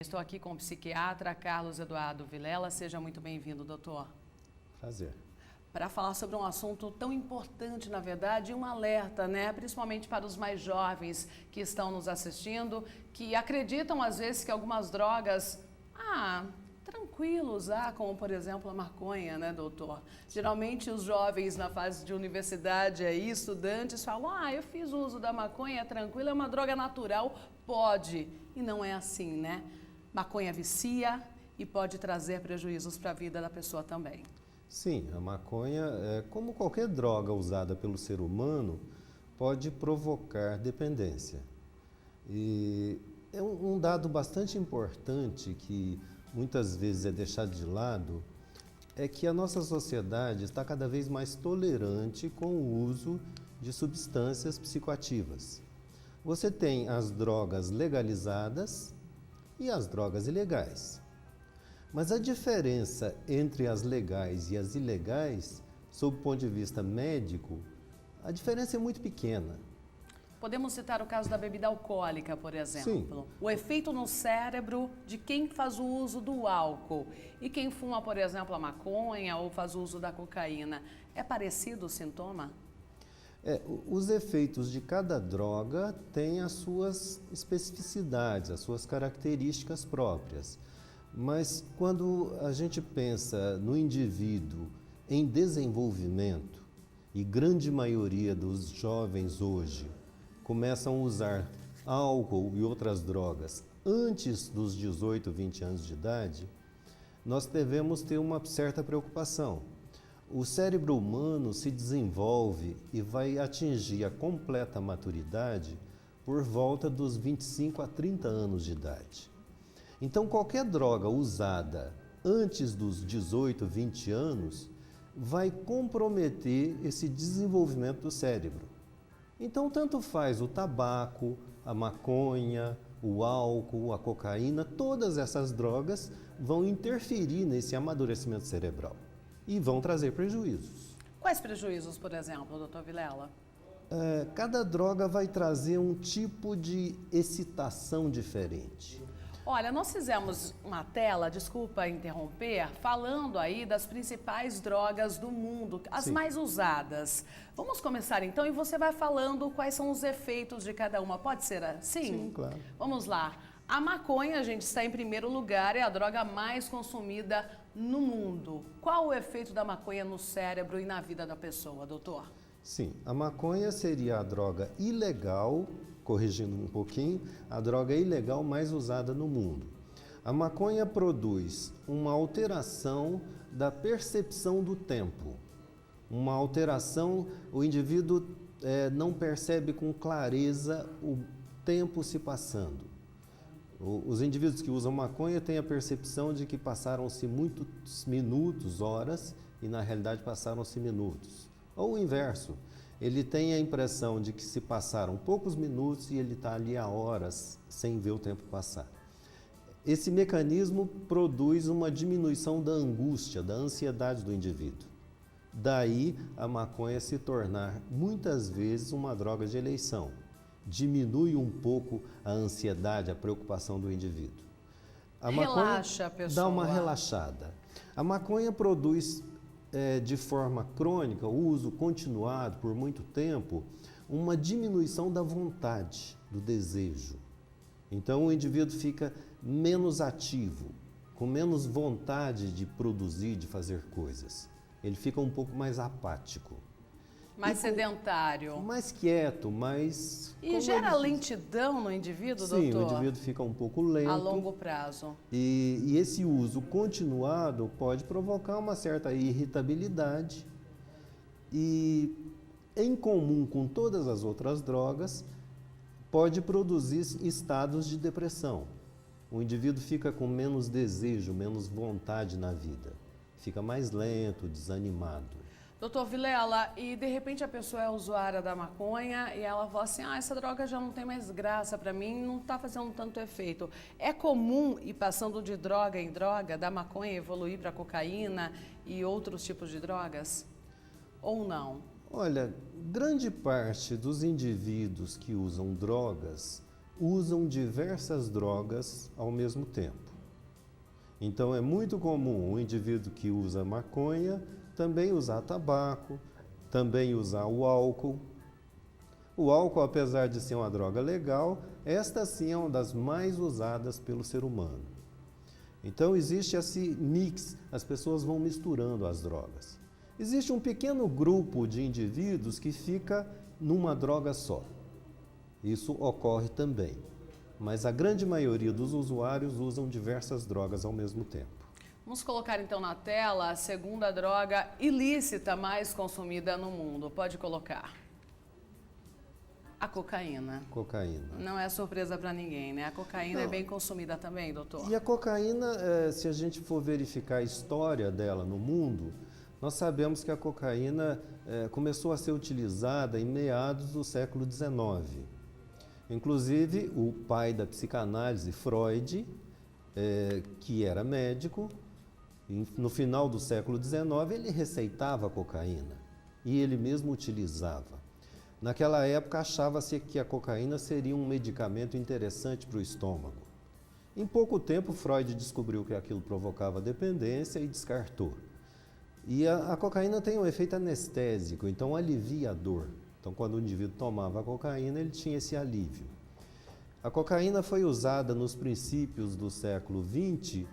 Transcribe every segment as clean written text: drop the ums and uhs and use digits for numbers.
Estou aqui com o psiquiatra Carlos Eduardo Vilela. Seja muito bem-vindo, doutor. Prazer. Para falar sobre um assunto tão importante, na verdade, um alerta, né? Principalmente para os mais jovens que estão nos assistindo, que acreditam às vezes que algumas drogas, tranquilo usar, como por exemplo a maconha, né, doutor? Geralmente os jovens na fase de universidade aí, estudantes, falam, eu fiz uso da maconha, é tranquilo, é uma droga natural, pode. E não é assim, né? Maconha vicia e pode trazer prejuízos para a vida da pessoa também. Sim, a maconha, como qualquer droga usada pelo ser humano, pode provocar dependência. E é um dado bastante importante que muitas vezes é deixado de lado, é que a nossa sociedade está cada vez mais tolerante com o uso de substâncias psicoativas. Você tem as drogas legalizadas e as drogas ilegais. Mas a diferença entre as legais e as ilegais, sob o ponto de vista médico, a diferença é muito pequena. Podemos citar o caso da bebida alcoólica, por exemplo. Sim. O efeito no cérebro de quem faz o uso do álcool e quem fuma, por exemplo, a maconha ou faz o uso da cocaína. É parecido o sintoma? Os efeitos de cada droga têm as suas especificidades, as suas características próprias. Mas quando a gente pensa no indivíduo em desenvolvimento, e grande maioria dos jovens hoje começam a usar álcool e outras drogas antes dos 18, 20 anos de idade, nós devemos ter uma certa preocupação. O cérebro humano se desenvolve e vai atingir a completa maturidade por volta dos 25 a 30 anos de idade. Então, qualquer droga usada antes dos 18, 20 anos vai comprometer esse desenvolvimento do cérebro. Então, tanto faz o tabaco, a maconha, o álcool, a cocaína, todas essas drogas vão interferir nesse amadurecimento cerebral e vão trazer prejuízos. Quais prejuízos, por exemplo, doutor Vilela? Cada droga vai trazer um tipo de excitação diferente. Olha, nós fizemos uma tela, desculpa interromper, falando aí das principais drogas do mundo, as mais usadas. Vamos começar então e você vai falando quais são os efeitos de cada uma. Pode ser assim? Sim, claro. Vamos lá. A maconha, a gente está em primeiro lugar, é a droga mais consumida no mundo. Qual o efeito da maconha no cérebro e na vida da pessoa, doutor? Sim, a maconha seria a droga ilegal, corrigindo um pouquinho, a droga ilegal mais usada no mundo. A maconha produz uma alteração da percepção do tempo. Uma alteração, o indivíduo não percebe com clareza o tempo se passando. Os indivíduos que usam maconha têm a percepção de que passaram-se muitos minutos, horas, e na realidade passaram-se minutos. Ou o inverso, ele tem a impressão de que se passaram poucos minutos e ele está ali há horas sem ver o tempo passar. Esse mecanismo produz uma diminuição da angústia, da ansiedade do indivíduo. Daí a maconha se tornar muitas vezes uma droga de eleição. Diminui um pouco a ansiedade, a preocupação do indivíduo. A relaxa a pessoa. Dá uma relaxada. A maconha produz de forma crônica, o uso continuado por muito tempo, uma diminuição da vontade, do desejo. Então o indivíduo fica menos ativo, com menos vontade de produzir, de fazer coisas. Ele fica um pouco mais apático. Mais sedentário. Mais quieto, mais... E gera lentidão no indivíduo, doutor? Sim, o indivíduo fica um pouco lento. A longo prazo. E esse uso continuado pode provocar uma certa irritabilidade e, em comum com todas as outras drogas, pode produzir estados de depressão. O indivíduo fica com menos desejo, menos vontade na vida. Fica mais lento, desanimado. Doutor Vilela, e de repente a pessoa é usuária da maconha e ela fala assim, essa droga já não tem mais graça para mim, não está fazendo tanto efeito. É comum ir passando de droga em droga, da maconha evoluir para cocaína e outros tipos de drogas? Ou não? Olha, grande parte dos indivíduos que usam drogas usam diversas drogas ao mesmo tempo. Então é muito comum o indivíduo que usa maconha também usar tabaco, também usar o álcool. O álcool, apesar de ser uma droga legal, esta sim é uma das mais usadas pelo ser humano. Então existe esse mix, as pessoas vão misturando as drogas. Existe um pequeno grupo de indivíduos que fica numa droga só. Isso ocorre também. Mas a grande maioria dos usuários usam diversas drogas ao mesmo tempo. Vamos colocar então na tela a segunda droga ilícita mais consumida no mundo. Pode colocar. A cocaína. Cocaína. Não é surpresa para ninguém, né? A cocaína é bem consumida também, doutor. E a cocaína, se a gente for verificar a história dela no mundo, nós sabemos que a cocaína começou a ser utilizada em meados do século XIX. Inclusive, o pai da psicanálise, Freud, que era médico, no final do século XIX, ele receitava cocaína e ele mesmo utilizava. Naquela época, achava-se que a cocaína seria um medicamento interessante para o estômago. Em pouco tempo, Freud descobriu que aquilo provocava dependência e descartou. E a cocaína tem um efeito anestésico, então alivia a dor. Então, quando o indivíduo tomava a cocaína, ele tinha esse alívio. A cocaína foi usada nos princípios do século XX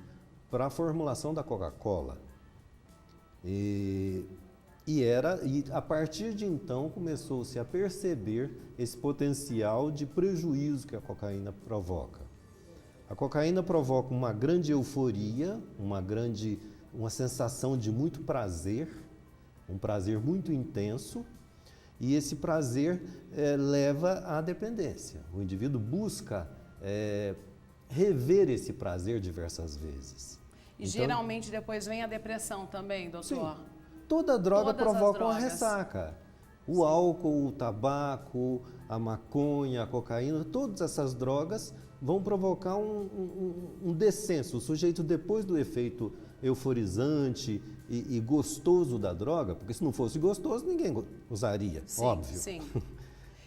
para a formulação da Coca-Cola. E a partir de então começou-se a perceber esse potencial de prejuízo que a cocaína provoca. A cocaína provoca uma grande euforia, uma sensação de muito prazer, um prazer muito intenso, e esse prazer leva à dependência. O indivíduo busca rever esse prazer diversas vezes. E então, geralmente depois vem a depressão também, doutor? Sim. Toda droga provoca uma ressaca. O álcool, o tabaco, a maconha, a cocaína, todas essas drogas vão provocar um descenso. O sujeito, depois do efeito euforizante e gostoso da droga, porque se não fosse gostoso, ninguém usaria, sim, óbvio. Sim.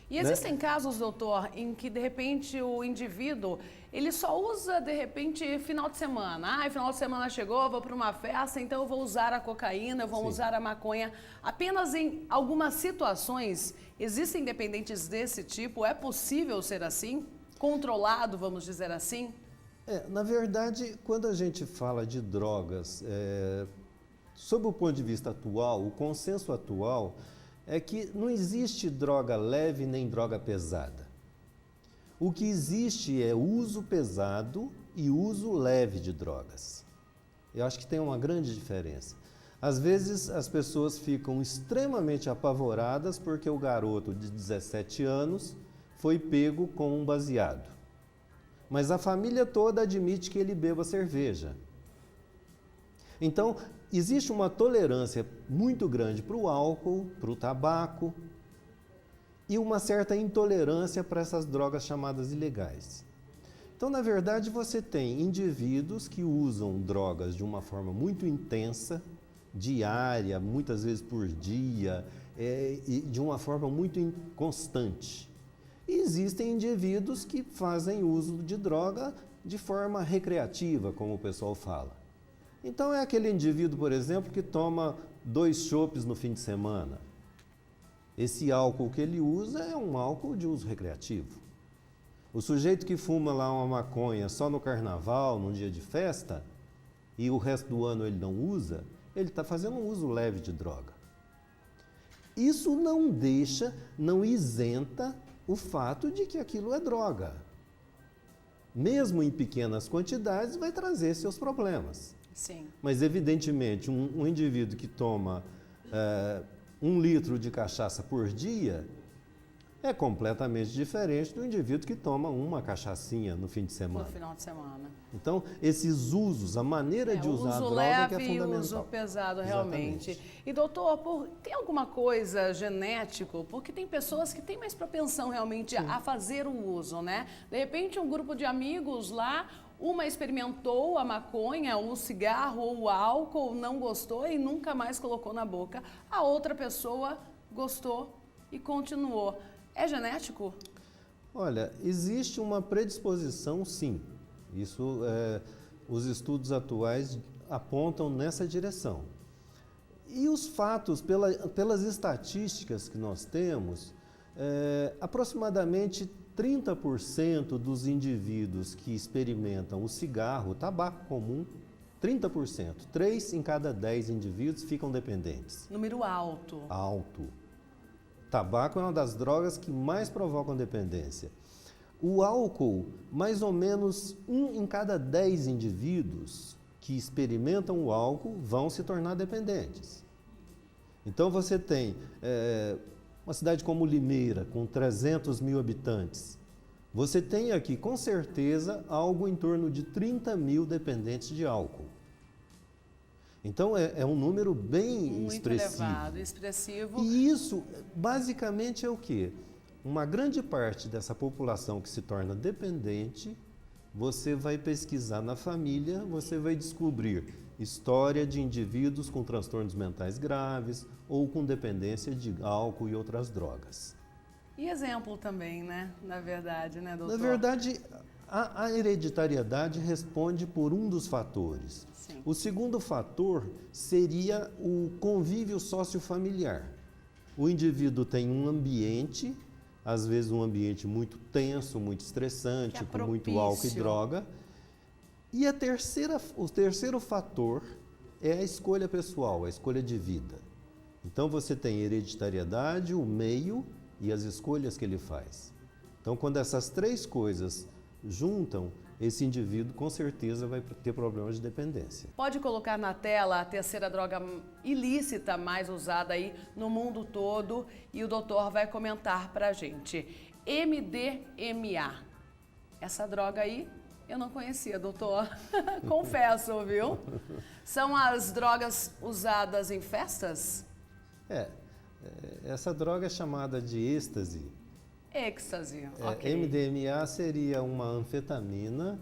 E existem casos, doutor, em que de repente o indivíduo, ele só usa de repente final de semana. Final de semana chegou, vou para uma festa, então eu vou usar a cocaína, eu vou usar a maconha. Apenas em algumas situações, existem dependentes desse tipo? É possível ser assim? Controlado, vamos dizer assim? Na verdade, quando a gente fala de drogas, sob o ponto de vista atual, o consenso atual é que não existe droga leve nem droga pesada. O que existe é uso pesado e uso leve de drogas. Eu acho que tem uma grande diferença. Às vezes as pessoas ficam extremamente apavoradas porque o garoto de 17 anos foi pego com um baseado. Mas a família toda admite que ele beba cerveja. Então, existe uma tolerância muito grande para o álcool, para o tabaco e uma certa intolerância para essas drogas chamadas ilegais. Então, na verdade, você tem indivíduos que usam drogas de uma forma muito intensa, diária, muitas vezes por dia, e de uma forma muito constante. E existem indivíduos que fazem uso de droga de forma recreativa, como o pessoal fala. Então é aquele indivíduo, por exemplo, que toma 2 chopes no fim de semana. Esse álcool que ele usa é um álcool de uso recreativo. O sujeito que fuma lá uma maconha só no carnaval, num dia de festa, e o resto do ano ele não usa, ele está fazendo um uso leve de droga. Isso não isenta o fato de que aquilo é droga. Mesmo em pequenas quantidades, vai trazer seus problemas. Sim. Mas, evidentemente, um indivíduo que toma 1 litro de cachaça por dia é completamente diferente do indivíduo que toma uma cachaçinha no fim de semana. No final de semana. Então, esses usos, a maneira de usar a droga que é fundamental. Uso leve e uso pesado, realmente. Exatamente. E, doutor, tem alguma coisa genético? Porque tem pessoas que têm mais propensão realmente a fazer o uso, né? De repente, um grupo de amigos lá, uma experimentou a maconha, o cigarro ou o álcool, não gostou e nunca mais colocou na boca. A outra pessoa gostou e continuou. É genético? Olha, existe uma predisposição, sim. Isso, os estudos atuais apontam nessa direção. E os fatos, pelas estatísticas que nós temos, aproximadamente 30% dos indivíduos que experimentam o cigarro, o tabaco comum, 30%, 3 em cada 10 indivíduos ficam dependentes. Número alto. Alto. Tabaco é uma das drogas que mais provocam dependência. O álcool, mais ou menos 1 em cada 10 indivíduos que experimentam o álcool vão se tornar dependentes. Então você tem uma cidade como Limeira, com 300 mil habitantes. Você tem aqui, com certeza, algo em torno de 30 mil dependentes de álcool. Então, é um número bem muito expressivo. Elevado, expressivo. E isso, basicamente, é o quê? Uma grande parte dessa população que se torna dependente, você vai pesquisar na família, você vai descobrir história de indivíduos com transtornos mentais graves ou com dependência de álcool e outras drogas. E exemplo também, né? Na verdade, né, doutor? Na verdade, a hereditariedade responde por um dos fatores. Sim. O segundo fator seria o convívio sociofamiliar. O indivíduo tem um ambiente, às vezes um ambiente muito tenso, muito estressante, com muito álcool e droga. E o terceiro fator é a escolha pessoal, a escolha de vida. Então você tem hereditariedade, o meio e as escolhas que ele faz. Então, quando essas três coisas juntam, esse indivíduo com certeza vai ter problemas de dependência. Pode colocar na tela a terceira droga ilícita mais usada aí no mundo todo e o doutor vai comentar pra gente. MDMA. Essa droga aí eu não conhecia, doutor. Confesso, viu? São as drogas usadas em festas? Essa droga é chamada de êxtase. Êxtase, ok. MDMA seria uma anfetamina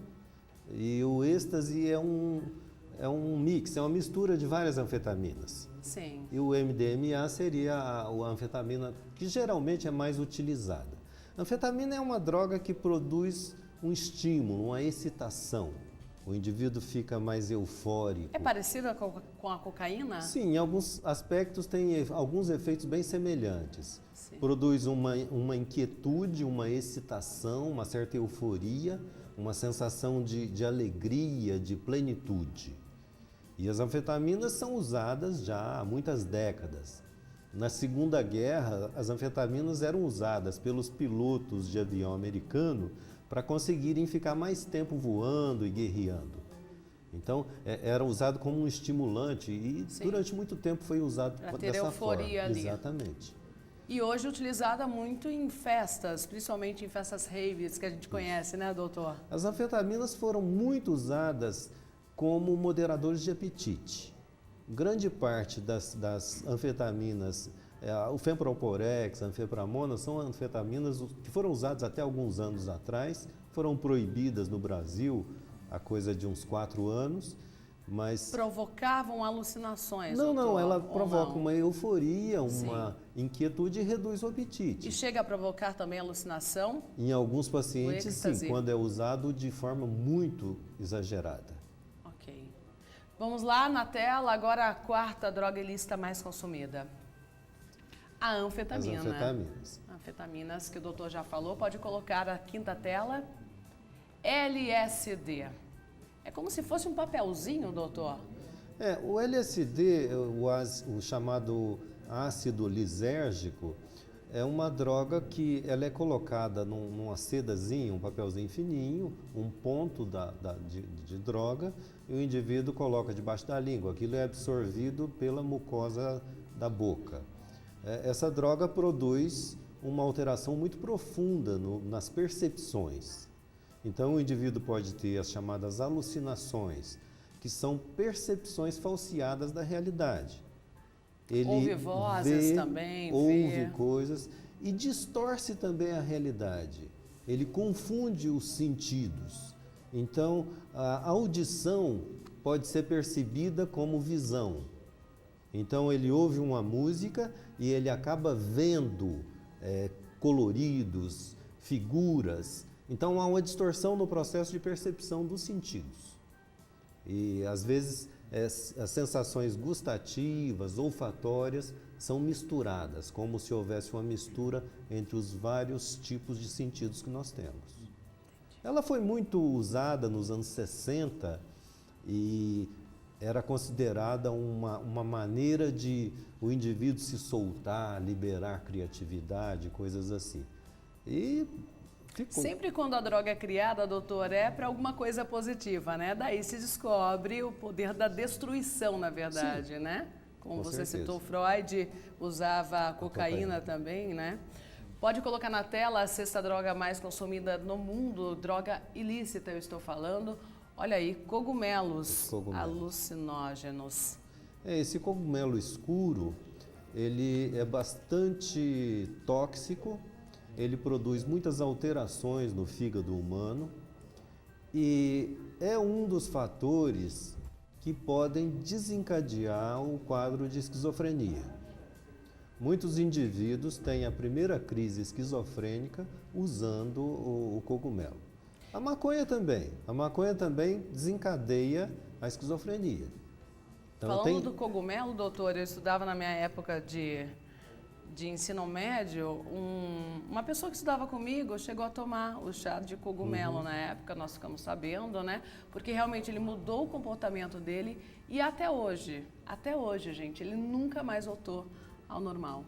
e o êxtase é um mix, é uma mistura de várias anfetaminas. Sim. E o MDMA seria a anfetamina que geralmente é mais utilizada. A anfetamina é uma droga que produz um estímulo, uma excitação. O indivíduo fica mais eufórico. É parecida com a cocaína? Sim, em alguns aspectos tem alguns efeitos bem semelhantes. Sim. Produz uma inquietude, uma excitação, uma certa euforia, uma sensação de alegria, de plenitude. E as anfetaminas são usadas já há muitas décadas. Na Segunda Guerra, as anfetaminas eram usadas pelos pilotos de avião americano para conseguirem ficar mais tempo voando e guerreando. Então, era usado como um estimulante e Sim. durante muito tempo foi usado Pra ter dessa euforia forma. ali. Exatamente. E hoje utilizada muito em festas, principalmente em festas raves que a gente conhece, né, doutor? As anfetaminas foram muito usadas como moderadores de apetite. Grande parte das anfetaminas, o Femproporex, a anfepramona, são anfetaminas que foram usadas até alguns anos atrás, foram proibidas no Brasil há coisa de uns 4 anos, mas... Provocavam alucinações, Não, doutor, ela ou provoca não? uma euforia, uma Sim. inquietude e reduz o apetite. E chega a provocar também alucinação? Em alguns pacientes, êxtase. sim, quando é usado de forma muito exagerada. Ok. Vamos lá na tela, agora a quarta droga ilícita mais consumida. A anfetamina. As anfetaminas. Anfetaminas, que o doutor já falou. Pode colocar a quinta tela. LSD. É como se fosse um papelzinho, doutor? O LSD, o chamado ácido lisérgico, é uma droga que ela é colocada numa sedazinha, um papelzinho fininho, um ponto de droga, e o indivíduo coloca debaixo da língua. Aquilo é absorvido pela mucosa da boca. Essa droga produz uma alteração muito profunda nas percepções. Então, o indivíduo pode ter as chamadas alucinações, que são percepções falseadas da realidade. Ele ouve vozes também, ouve coisas e distorce também a realidade. Ele confunde os sentidos. Então, a audição pode ser percebida como visão. Então, ele ouve uma música e ele acaba vendo coloridos, figuras. Então há uma distorção no processo de percepção dos sentidos. E às vezes as sensações gustativas, olfatórias, são misturadas, como se houvesse uma mistura entre os vários tipos de sentidos que nós temos. Ela foi muito usada nos anos 60 e era considerada uma maneira de o indivíduo se soltar, liberar criatividade, coisas assim. E ficou. Sempre quando a droga é criada, doutor, é para alguma coisa positiva, né? Daí se descobre o poder da destruição, na verdade, Sim, né? Como com você certeza. citou, Freud usava cocaína também, né? Pode colocar na tela a sexta droga mais consumida no mundo, droga ilícita, eu estou falando. Olha aí, cogumelos alucinógenos. Esse cogumelo escuro, ele é bastante tóxico, ele produz muitas alterações no fígado humano e é um dos fatores que podem desencadear o quadro de esquizofrenia. Muitos indivíduos têm a primeira crise esquizofrênica usando o cogumelo. A maconha também desencadeia a esquizofrenia. Então, Falando do cogumelo, doutor, eu estudava na minha época de ensino médio, uma pessoa que estudava comigo chegou a tomar o chá de cogumelo na época, nós ficamos sabendo, né? Porque realmente ele mudou o comportamento dele e até hoje, gente, ele nunca mais voltou ao normal.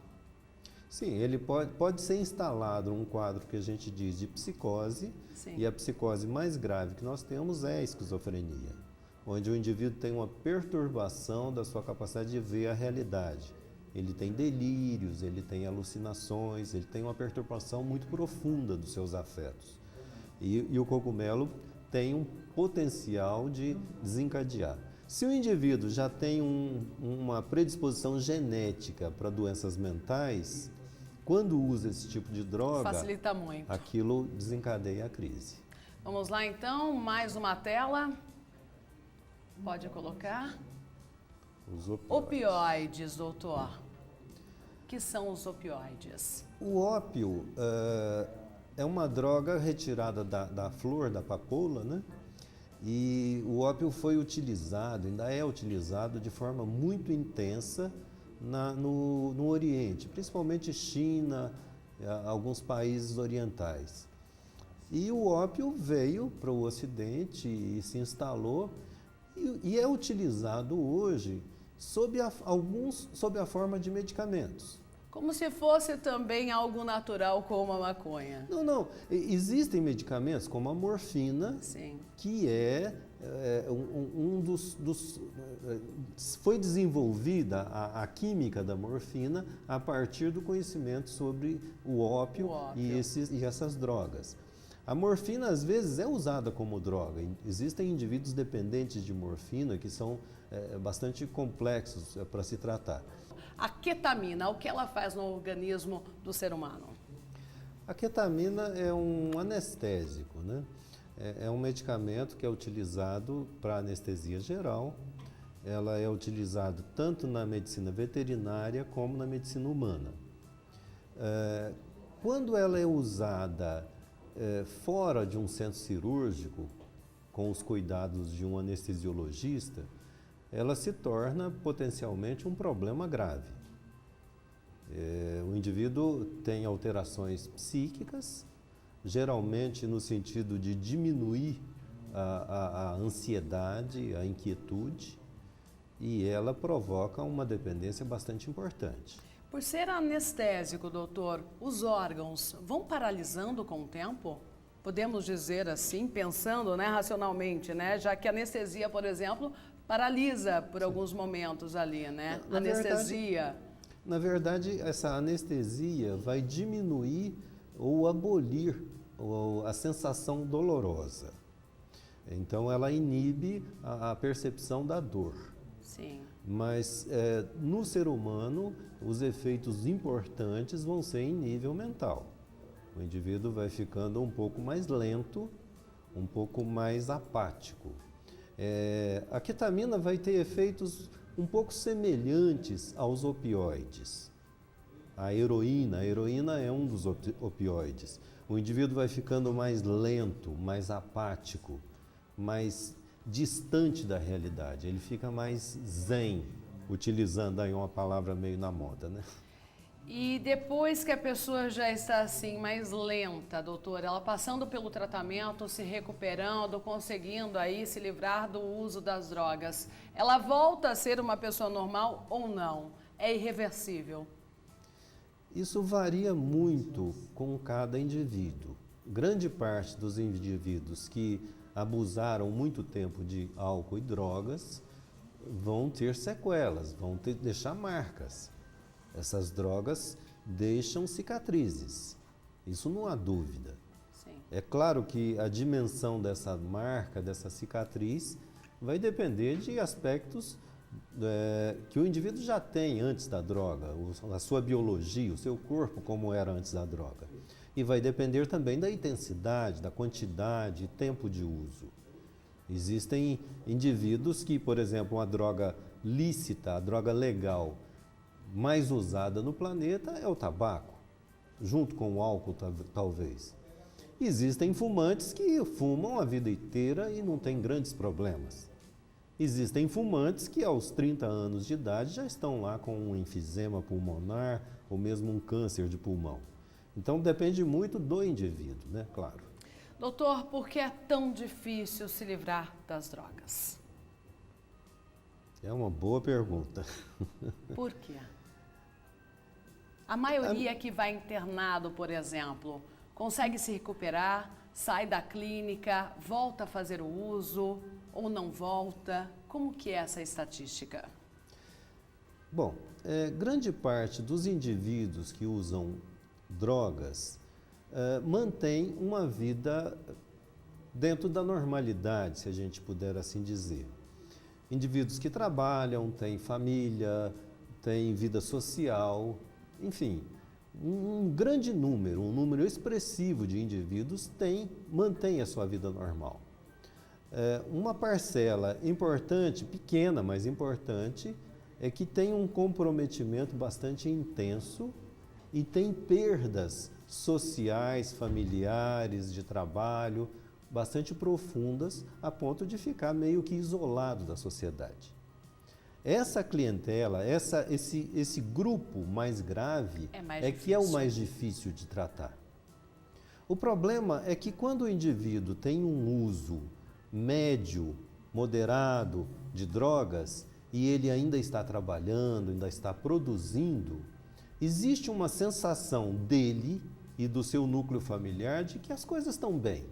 Sim, ele pode ser instalado um quadro que a gente diz de psicose, Sim. E a psicose mais grave que nós temos é a esquizofrenia, onde o indivíduo tem uma perturbação da sua capacidade de ver a realidade. Ele tem delírios, ele tem alucinações, ele tem uma perturbação muito profunda dos seus afetos. E o cogumelo tem um potencial de desencadear. Se o indivíduo já tem uma predisposição genética para doenças mentais, quando usa esse tipo de droga, facilita muito. Aquilo desencadeia a crise. Vamos lá então, mais uma tela. Pode colocar. Os opioides, doutor. O que são os opioides? O ópio é uma droga retirada da flor, da papoula, né? E o ópio foi utilizado, ainda é utilizado de forma muito intensa no Oriente, principalmente China, alguns países orientais. E o ópio veio para o Ocidente e se instalou e é utilizado hoje sob a forma de medicamentos. Como se fosse também algo natural como a maconha. Não. Existem medicamentos como a morfina, Sim. que foi desenvolvida a química da morfina a partir do conhecimento sobre o ópio. E essas drogas. A morfina, às vezes, é usada como droga. Existem indivíduos dependentes de morfina que são bastante complexos para se tratar. A ketamina, o que ela faz no organismo do ser humano? A ketamina é um anestésico, né? É um medicamento que é utilizado para anestesia geral. Ela é utilizada tanto na medicina veterinária como na medicina humana. Quando ela é usada fora de um centro cirúrgico, com os cuidados de um anestesiologista, ela se torna potencialmente um problema grave. O indivíduo tem alterações psíquicas, geralmente no sentido de diminuir a ansiedade, a inquietude, e ela provoca uma dependência bastante importante. Por ser anestésico, doutor, os órgãos vão paralisando com o tempo? Podemos dizer assim, pensando, né, racionalmente, né? Já que a anestesia, por exemplo, paralisa por alguns momentos ali, né? Anestesia. Na verdade, essa anestesia vai diminuir ou abolir a sensação dolorosa. Então, ela inibe a percepção da dor. Sim. Mas no ser humano, os efeitos importantes vão ser em nível mental. O indivíduo vai ficando um pouco mais lento, um pouco mais apático. A ketamina vai ter efeitos um pouco semelhantes aos opioides. A heroína é um dos opioides. O indivíduo vai ficando mais lento, mais apático, mais distante da realidade. Ele fica mais zen, utilizando aí uma palavra meio na moda, né? E depois que a pessoa já está assim mais lenta, doutora, ela passando pelo tratamento, se recuperando, conseguindo aí se livrar do uso das drogas, ela volta a ser uma pessoa normal ou não? É irreversível? Isso varia muito com cada indivíduo. Grande parte dos indivíduos que abusaram muito tempo de álcool e drogas vão ter sequelas, deixar marcas. Essas drogas deixam cicatrizes, isso não há dúvida. Sim. É claro que a dimensão dessa marca, dessa cicatriz, vai depender de aspectos que o indivíduo já tem antes da droga, a sua biologia, o seu corpo como era antes da droga. E vai depender também da intensidade, da quantidade e tempo de uso. Existem indivíduos que, por exemplo, a droga lícita, a droga legal, mais usada no planeta é o tabaco, junto com o álcool talvez. Existem fumantes que fumam a vida inteira e não têm grandes problemas. Existem fumantes que aos 30 anos de idade já estão lá com um enfisema pulmonar ou mesmo um câncer de pulmão. Então depende muito do indivíduo, né? Claro. Doutor, por que é tão difícil se livrar das drogas? É uma boa pergunta. Por quê? A maioria que vai internado, por exemplo, consegue se recuperar, sai da clínica, volta a fazer o uso ou não volta? Como que é essa estatística? Bom, grande parte dos indivíduos que usam drogas mantém uma vida dentro da normalidade, se a gente puder assim dizer. Indivíduos que trabalham, têm família, têm vida social, enfim, um grande número, um número expressivo de indivíduos mantém a sua vida normal. Uma parcela importante, pequena, mas importante, é que tem um comprometimento bastante intenso e tem perdas sociais, familiares, de trabalho, bastante profundas, a ponto de ficar meio que isolado da sociedade. Essa clientela, esse grupo mais grave que é o mais difícil de tratar. O problema é que quando o indivíduo tem um uso médio, moderado de drogas e ele ainda está trabalhando, ainda está produzindo, existe uma sensação dele e do seu núcleo familiar de que as coisas estão bem.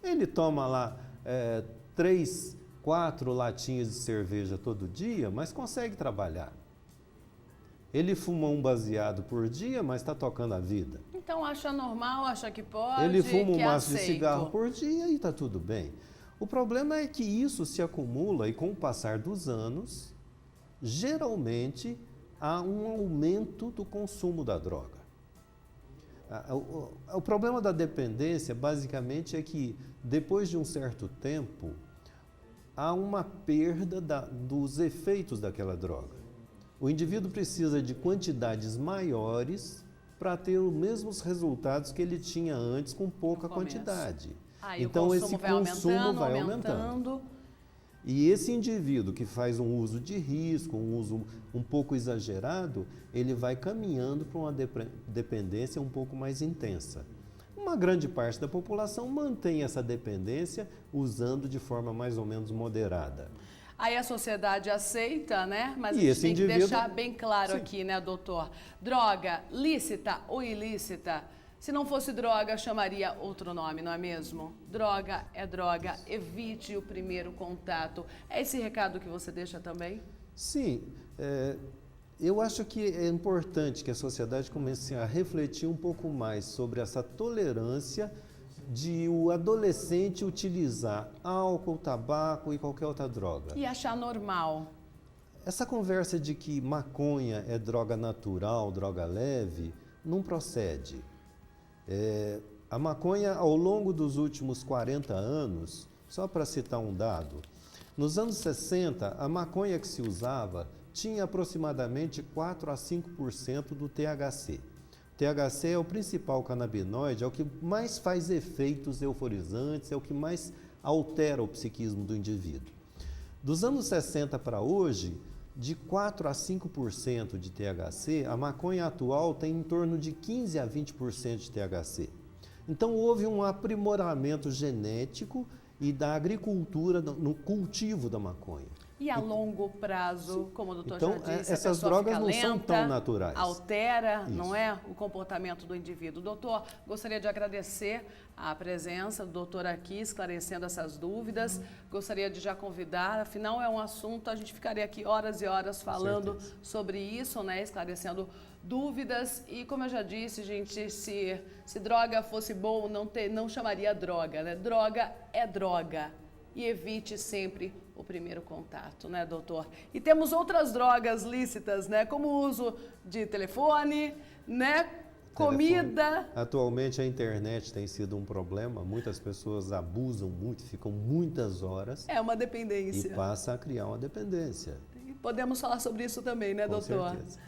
Ele toma lá 3, 4 latinhas de cerveja todo dia, mas consegue trabalhar. Ele fuma um baseado por dia, mas está tocando a vida. Então acha normal, acha que pode, Ele fuma um que maço de aceito. cigarro por dia e está tudo bem. O problema é que isso se acumula e com o passar dos anos, geralmente há um aumento do consumo da droga. O problema da dependência, basicamente, é que depois de um certo tempo, há uma perda dos efeitos daquela droga. O indivíduo precisa de quantidades maiores para ter os mesmos resultados que ele tinha antes com pouca quantidade. Então esse consumo vai aumentando. E esse indivíduo que faz um uso de risco, um uso um pouco exagerado, ele vai caminhando para uma dependência um pouco mais intensa. Uma grande parte da população mantém essa dependência usando de forma mais ou menos moderada. Aí a sociedade aceita, né? Mas E a gente esse tem que indivíduo- deixar bem claro Sim. aqui, né, doutor? Droga, lícita ou ilícita? Se não fosse droga, chamaria outro nome, não é mesmo? Droga é droga, evite o primeiro contato. É esse recado que você deixa também? Sim, eu acho que é importante que a sociedade comece a refletir um pouco mais sobre essa tolerância de o adolescente utilizar álcool, tabaco e qualquer outra droga. E achar normal. Essa conversa de que maconha é droga natural, droga leve, não procede. A maconha, ao longo dos últimos 40 anos, só para citar um dado, nos anos 60, a maconha que se usava tinha aproximadamente 4 a 5% do THC. THC é o principal canabinoide, é o que mais faz efeitos euforizantes, é o que mais altera o psiquismo do indivíduo. Dos anos 60 para hoje, de 4 a 5% de THC, a maconha atual tem em torno de 15 a 20% de THC. Então houve um aprimoramento genético e da agricultura no cultivo da maconha. E a longo prazo, como o doutor então, já disse, essas drogas não são tão naturais. Altera, não é, o comportamento do indivíduo. Doutor, gostaria de agradecer a presença do doutor aqui, esclarecendo essas dúvidas. Gostaria de já convidar, afinal é um assunto, a gente ficaria aqui horas e horas falando sobre isso, né, esclarecendo dúvidas. E como eu já disse, gente, se droga fosse bom, não chamaria droga, né? Droga é droga. E evite sempre o primeiro contato, né, doutor? E temos outras drogas lícitas, né, como o uso de telefone, né, comida. Atualmente a internet tem sido um problema, muitas pessoas abusam muito, ficam muitas horas. É uma dependência. E passa a criar uma dependência. Podemos falar sobre isso também, né, doutor? Com certeza.